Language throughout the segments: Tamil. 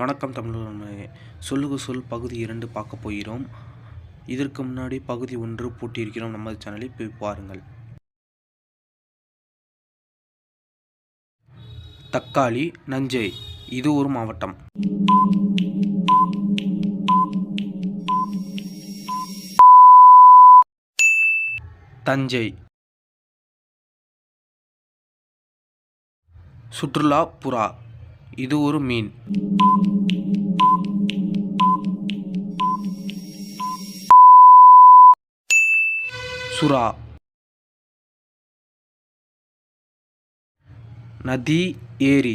வணக்கம் தமிழ். சொல்லுக சொல் பகுதி 2 பார்க்க போகிறோம். இதற்கு முன்னாடி பகுதி 1 போட்டியிருக்கிறோம். நம்ம சேனலில் போய் பாருங்கள். தக்காளி நஞ்சை. இது ஒரு மாவட்டம். தஞ்சை. சுற்றுலா புறா. இது ஒரு மீன். சுறா. நதி ஏரி.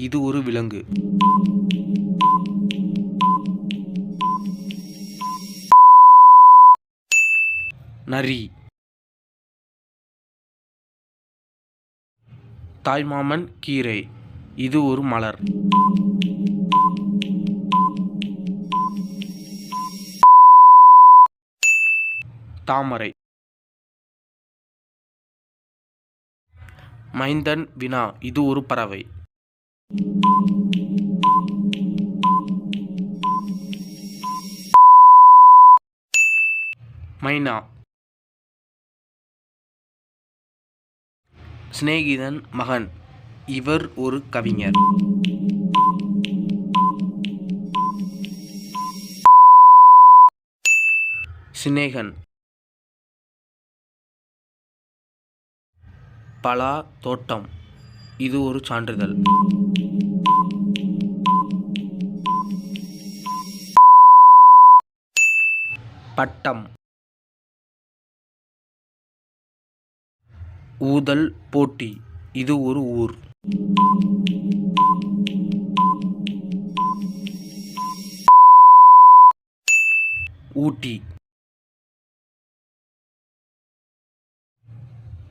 இது ஒரு விலங்கு. நரி. தாய்மாமன் கீரை. இது ஒரு மலர். தாமரை. மைந்தன் வினா. இது ஒரு பறவை. மைனா. சிநேகிதன் மகன். இவர் ஒரு கவிஞர். சிநேகன். பலா தோட்டம். இது ஒரு சான்றிதழ். பட்டம். ஊதல் போட்டி. இது ஒரு ஊர். ஊட்டி.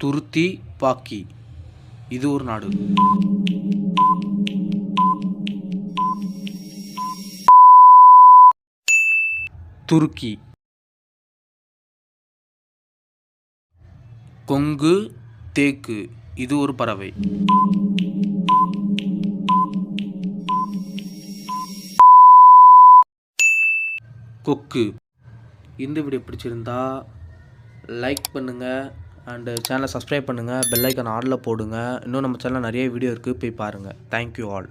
துருத்தி பாக்கி. இது ஒரு நாடு. துருக்கி. கொங்கு தேக்கு. இது ஒரு பறவை. கொக்கு. இந்த வீடியோ பிடிச்சிருந்தா லைக் பண்ணுங்கள் அண்டு சேனலை சப்ஸ்கிரைப் பண்ணுங்கள். பெல் ஐக்கான் ஆனில் போடுங்க. இன்னும் நம்ம சேனலில் நிறைய வீடியோ இருக்குது, போய் பாருங்கள். Thank you all.